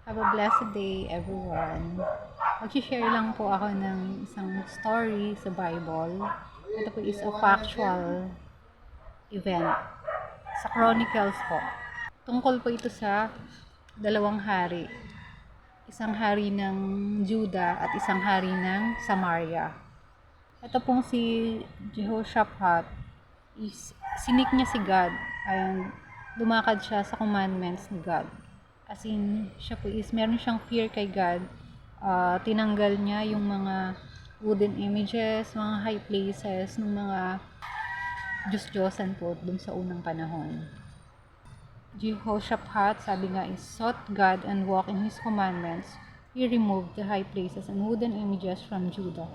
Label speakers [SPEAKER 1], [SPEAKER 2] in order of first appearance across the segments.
[SPEAKER 1] Have a blessed day, everyone. Mag-share lang po ako ng isang story sa Bible. Ito po is a factual event sa Chronicles po. Tungkol po ito sa dalawang hari. Isang hari ng Juda at isang hari ng Samaria. Ito pong si Jehoshaphat is sinik niya si God and lumakad siya sa commandments ni God. As in, siya po is meron siyang fear kay God. Tinanggal niya yung mga wooden images, mga high places, ng mga Diyos-Diyosan po dun sa unang panahon. Jehoshaphat, sabi nga, is sought God and walked in His commandments. He removed the high places and wooden images from Judah.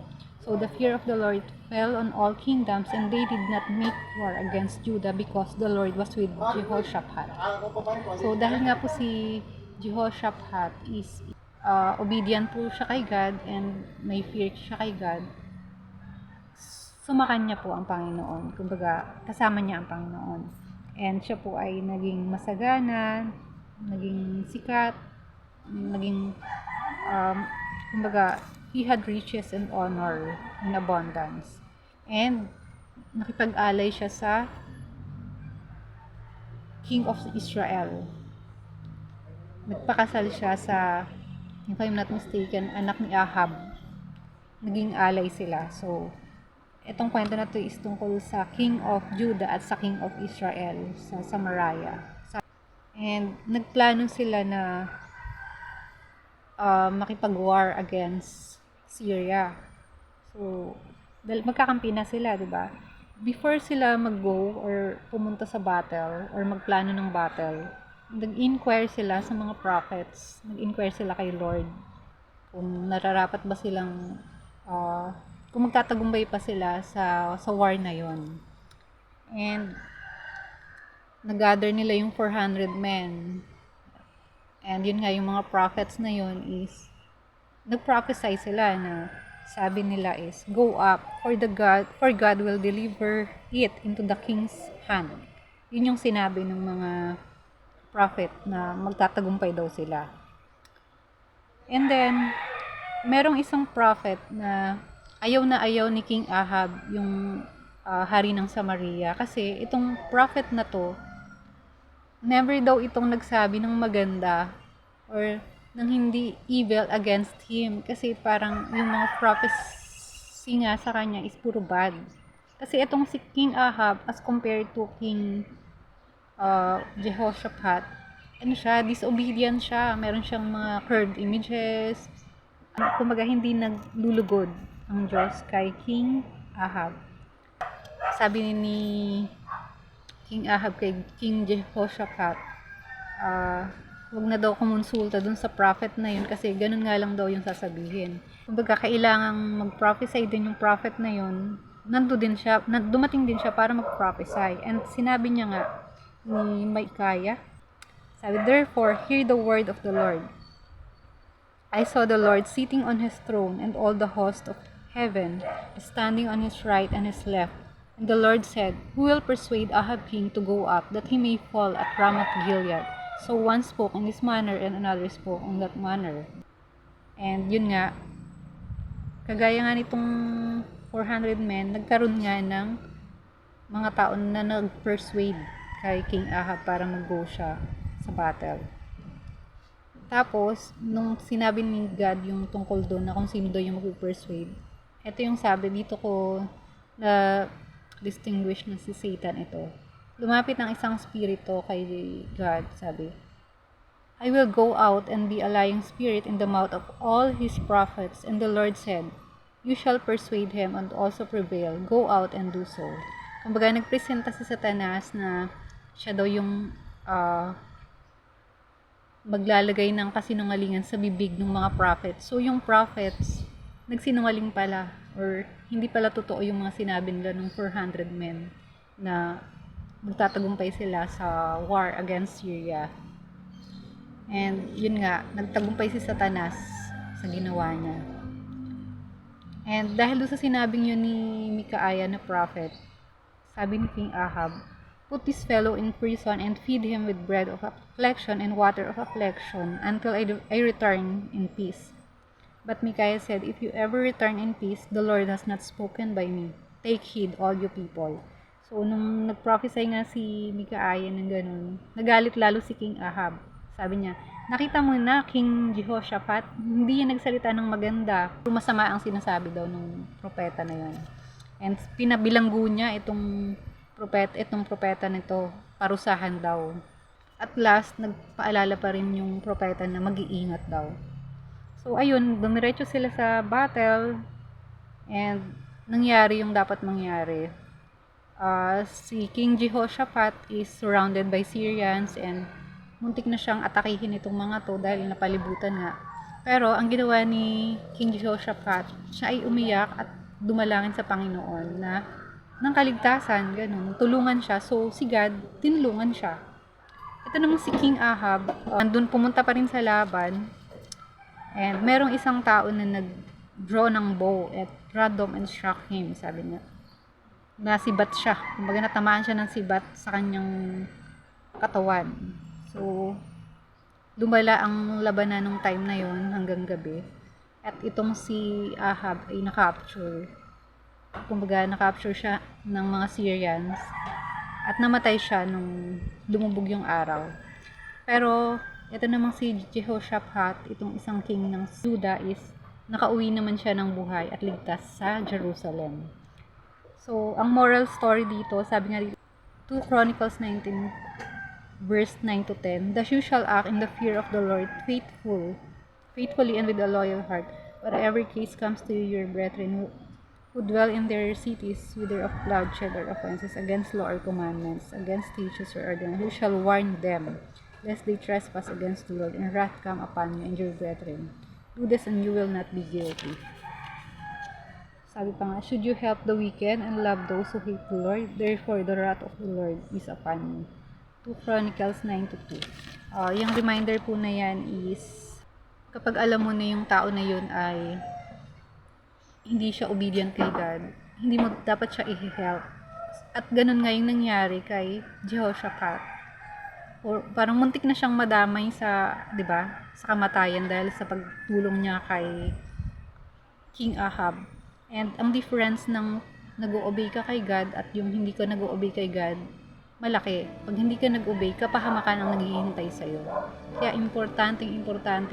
[SPEAKER 1] So the fear of the Lord fell on all kingdoms, and they did not make war against Judah because the Lord was with Jehoshaphat. So dahil nga po si Jehoshaphat is obedient po siya kay God and may fear siya kay God, sumakan niya po ang Panginoon. Kumbaga, kasama niya ang Panginoon. And siya po ay naging masagana, naging sikat, naging, kumbaga, he had riches and honor in abundance. And nakipag-alay siya sa King of Israel. Nagpakasal siya sa, if I'm not mistaken, anak ni Ahab. Naging alay sila. So, itong kwento na to is tungkol sa King of Judah at sa King of Israel sa Samaria. And nagplano sila na makipag-war against Syria. So, magkakampi na sila, di ba? Before sila mag-go or pumunta sa battle or magplano ng battle, nag-inquire sila sa mga prophets, nag-inquire sila kay Lord kung nararapat ba silang kung magtatagumpay pa sila sa war na yon. And nag-gather nila yung 400 men. And yun nga, yung mga prophets na yun is nag-prophesy sila na sabi nila is, go up, for God will deliver it into the king's hand. Yun yung sinabi ng mga prophet na magtatagumpay daw sila. And then, merong isang prophet na ayaw ni King Ahab yung hari ng Samaria. Kasi itong prophet na to, never daw itong nagsabi ng maganda or ng hindi evil against him. Kasi parang yung mga prophecy nga sa kanya is puro bad. Kasi itong si King Ahab as compared to King Jehoshaphat, disobedient siya. Meron siyang mga curved images. Kumbaga hindi naglulugod ang Diyos kay King Ahab. Sabi ni King Ahab kay King Jehoshaphat, wag na daw kumonsulta dun sa prophet na yun kasi ganun nga lang daw yung sasabihin. Kumbaga kailangang mag-prophesy din yung prophet na yun. Dumating din siya para mag-prophesy. And sinabi niya nga ni Micaiah, sabi, therefore, hear the word of the Lord. I saw the Lord sitting on his throne, and all the host of heaven standing on his right and his left. And the Lord said, who will persuade Ahab king to go up, that he may fall at Ramoth Gilead? So one spoke in this manner, and another spoke in that manner. And yun nga, kagaya nga nitong 400 men, nagkaroon nga ng mga tao na nag-persuade kay King Ahab para mag-go siya sa battle. Tapos, nung sinabi ni God yung tungkol doon na kung sino daw yung mag-persuade, ito yung sabi, dito ko na distinguish na si Satan ito. Lumapit ng isang spirito kay God, sabi, I will go out and be a lying spirit in the mouth of all his prophets. And the Lord said, you shall persuade him and also prevail. Go out and do so. Kumbaga, nagpresenta si Satanas na siya daw yung maglalagay ng kasinungalingan sa bibig ng mga prophets. So, yung prophets, nagsinungaling pala or hindi pala totoo yung mga sinabi nila ng 400 men na magtatagumpay sila sa war against Syria. And yun nga, nagtagumpay si Satanas sa ginawa niya. And dahil doon sa sinabing yun ni Micaiah na prophet, sabi ni King Ahab, Put this fellow in prison and feed him with bread of affliction and water of affliction until I return in peace. But Micaiah said, If you ever return in peace, the Lord has not spoken by me. Take heed, all you people. So, nung nag-prophesy nga si Micaiah ng ganun, nagalit lalo si King Ahab. Sabi niya, nakita mo na, King Jehoshaphat, hindi yan nagsalita ng maganda. Masama ang sinasabi daw ng propeta na yun. And pinabilanggo niya itong propeta nito, parusahan daw. At last, nagpaalala pa rin yung propeta na mag-iingat daw. So, ayun, dumiretso sila sa battle and nangyari yung dapat mangyari. Si King Jehoshaphat is surrounded by Syrians and muntik na siyang atakihin itong mga to dahil napalibutan nga. Pero, ang ginawa ni King Jehoshaphat, siya ay umiyak at dumalangin sa Panginoon na ng kaligtasan, ganun. Tulungan siya. So, si God, tinulungan siya. Ito naman si King Ahab, andun pumunta pa rin sa laban. And merong isang tao na nag-draw ng bow at random and struck him, sabi niya. Nasibat siya. Kumbaga natamaan siya ng sibat sa kanyang katawan. So, lumala ang labanan nung time na yon hanggang gabi. At itong si Ahab ay na-capture. Kumbaga, na-capture siya ng mga Syrians at namatay siya nung lumubog yung araw. Pero, ito namang si Jehoshaphat, itong isang king ng Juda is nakauwi naman siya ng buhay at ligtas sa Jerusalem. So, ang moral story dito, sabi nga dito, 2 Chronicles 19 verse 9 to 10, Thus you shall act in the fear of the Lord, faithfully and with a loyal heart. Whatever case comes to you, your brethren who dwell in their cities, whether of bloodshed or offenses against law or commandments, against statutes or ordinances, who shall warn them, lest they trespass against the Lord, and wrath come upon you and your brethren. Do this and you will not be guilty. Sabi pa nga, should you help the wicked and love those who hate the Lord, therefore the wrath of the Lord is upon you. 2 Chronicles 9-2. Yung reminder po na yan is, kapag alam mo na yung tao na yun ay hindi siya obedient kay God, hindi mo dapat siya i-help. At ganun nga yung nangyari kay Jehoshaphat. Parang muntik na siyang madamay sa, 'di ba? Sa kamatayan dahil sa pagtulong niya kay King Ahab. And ang difference ng nag-o-obey ka kay God at yung hindi ka nag-o-obey kay God, malaki. Pag hindi ka nag-obey, kapahamakan ang naghihintay sa'yo. Kaya importante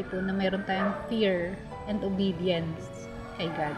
[SPEAKER 1] po na meron tayong fear and obedience kay God.